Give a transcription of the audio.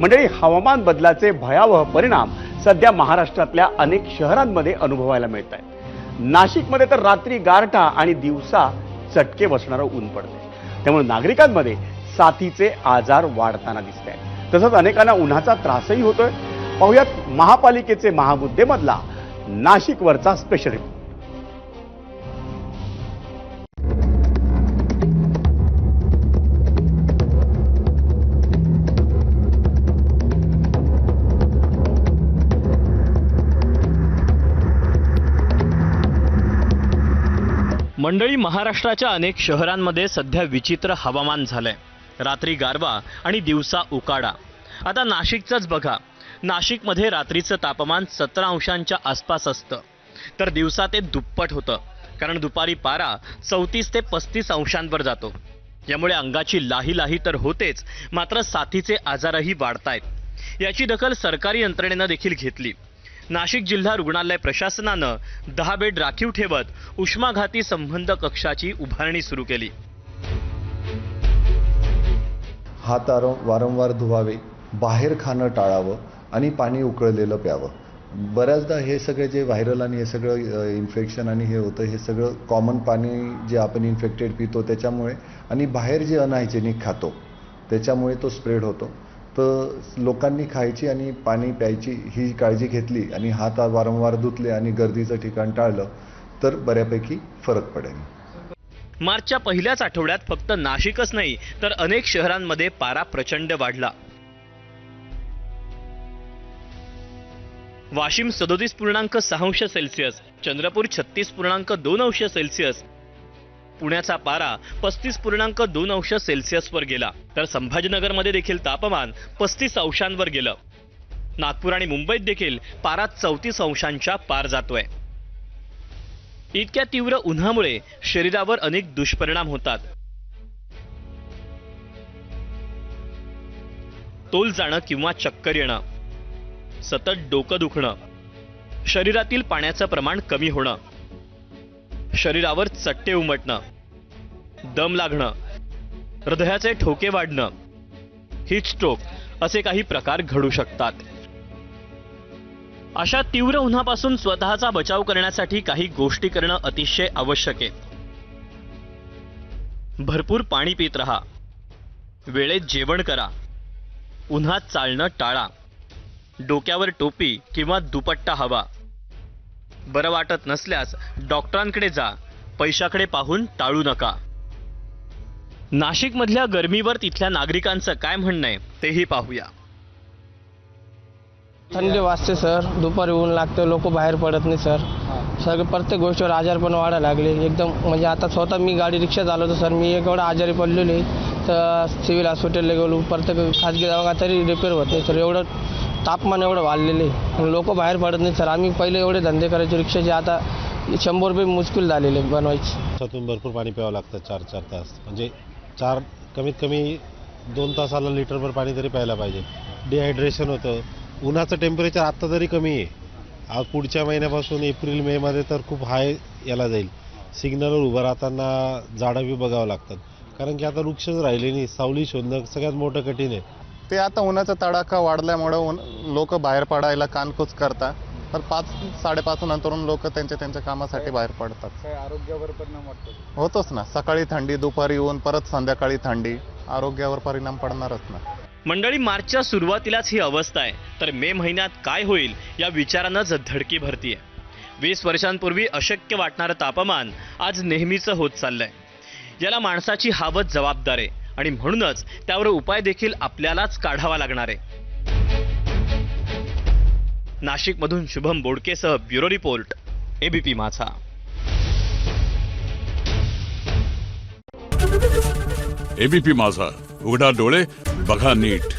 मंडळी, हवामान बदलाचे भयावह परिणाम सध्या महाराष्ट्रातल्या अनेक शहरांमध्ये अनुभवायला मिळत आहेत। नाशिकमध्ये तर रात्री गारठा आणि दिवसा चटके बसणारं ऊन पडते। त्यामुळे नागरिकांमध्ये साथीचे आजार वाढताना दिसत आहेत। तसंच अनेकांना उन्हाचा त्रासही होतोय। पाहुयात महापालिकेचे महामुद्देमधला नाशिकवरचा स्पेशल रिपोर्ट। मंडळी, महाराष्ट्राच्या अनेक शहरांमध्ये सध्या विचित्र हवामान झालंय। रात्री गारवा आणि दिवसा उकाडा। आता नाशिकचंच बघा, नाशिकमध्ये रात्रीचं तापमान 17 अंशांच्या आसपास असतं, तर दिवसा ते दुप्पट होतं, कारण दुपारी पारा 34 ते 35 अंशांवर जातो। यामुळे अंगाची लाही तर होतेच, मात्र साथीचे आजारही वाढतायत। याची दखल सरकारी यंत्रणेनं देखील घेतली। नाशिक जिल्हा रुग्णालय प्रशासनानं 10 बेड राखीव ठेवत उष्माघाती संबंध कक्षाची उभारणी सुरू केली। हात वारंवार धुवावे, बाहेर खाणं टाळावं आणि पाणी उकळलेलं प्यावं। बऱ्याचदा हे सगळे जे व्हायरल आणि हे सगळं इन्फेक्शन आणि हे होतं, हे सगळं कॉमन पाणी जे आपण इन्फेक्टेड पितो त्याच्यामुळे, आणि बाहेर जे अनहायजेनिक खातो त्याच्यामुळे तो स्प्रेड होतो। तर लोकांनी खायची आणि पाणी प्यायची ही काळजी घेतली आणि हात वारंवार धुतले आणि गर्दीचं ठिकाण टाळलं तर बऱ्यापैकी फरक पडेल। मार्चच्या पहिल्याच आठवड्यात फक्त नाशिकच नाही तर अनेक शहरांमध्ये पारा प्रचंड वाढला। वाशिम 37.6 अंश सेल्सिअस, चंद्रपूर 36.2 अंश सेल्सिअस, पुण्याचा पारा 35.2 अंश सेल्सिअसवर गेला, तर संभाजीनगरमध्ये देखील तापमान 35 अंशांवर गेलं। नागपूर आणि मुंबईत देखील पारा 34 अंशांच्या पार जातोय। इतक्या तीव्र उन्हामुळे शरीरावर अनेक दुष्परिणाम होतात। तोल जाणं किंवा चक्कर येणं, सतत डोकं दुखणं, शरीरातील पाण्याचं प्रमाण कमी होणं, शरीरावर चट्टे उमटणं, दम लागणं, हृदयाचे ठोके वाढणं, हीट स्ट्रोक असे काही प्रकार घडू शकतात। अशा तीव्र उन्हापासून स्वतःचा बचाव करण्यासाठी काही गोष्टी करणं अतिशय आवश्यक आहे। भरपूर पाणी पीत राहा, वेळेत जेवण करा, उन्हात चालणं टाळा, डोक्यावर टोपी किंवा दुपट्टा हवा, बरं वाटत नसल्यास डॉक्टरांकडे जा, पैशाकडे पाहून टाळू नका। नाशिकमधल्या गरमीवर तिथल्या नागरिकांचं काय म्हणणं आहे तेही पाहूया। थंडी वाजते सर, दुपारी ऊन लागतं, लोक बाहेर पडत नाही सर। सगळे प्रत्येक गोष्टीवर आजार पण वाढायला लागले एकदम। म्हणजे आता स्वतः मी गाडी रिक्षा चालवतो सर, मी एक एवढा आजारी पडलेलो तर सिव्हिल हॉस्पिटलला गेलो, प्रत्येक खाजगी दवाखाना तरी रिपेअर होत नाही सर। एवढं तापमान एवढं वाढलेलं आहे, लोक बाहेर पडत नाही सर। आम्ही पहिले एवढे धंदे करायचे रिक्षाचे, आता 100 रुपये मुश्किल झालेले बनवायचे। त्यातून भरपूर पाणी प्यावं लागतं, 4-4 तास, म्हणजे कमीत कमी 2 तासाला लिटरभर पाणी तरी प्यायला पाहिजे। डिहायड्रेशन होतं। उन्हाचं टेम्परेचर आत्ता तरी कमी आहे, पुढच्या महिन्यापासून एप्रिल मे मध्ये तर खूप हाय याला जाईल। सिग्नलवर उभं राहताना झाडं बी बघावं लागतात, कारण की आता वृक्षच राहिले नाही, सावली शोधणं सगळ्यात मोठं कठीण आहे। ते आता उन्हाचा तडाखा वाढल्यामुळे लोक बाहेर पडायला कानकूच करतात, तर 5-5:30 नंतरून लोक त्यांच्या कामासाठी बाहेर पडतात। आरोग्यावर परिणाम होतोच ना, सकाळी थंडी, दुपारी ऊन, परत संध्याकाळी थंडी, आरोग्यावर परिणाम पडणारच ना। मंडळी, मार्चच्या सुरुवातीलाच ही अवस्था आहे, तर मे महिन्यात काय होईल या विचारानंच धडकी भरतीये। 20 वर्षांपूर्वी अशक्य वाटणारं तापमान आज नेहमीचं होत चाललंय। याला माणसाची हावच जबाबदार आहे आणि म्हणूनच त्यावर उपाय देखील आपल्यालाच काढावा लागणार आहे। नाशिकमधून शुभम बोडकेसह ब्युरो रिपोर्ट, एबीपी माझा। एबीपी माझा, उघडा डोळे बघा नीट।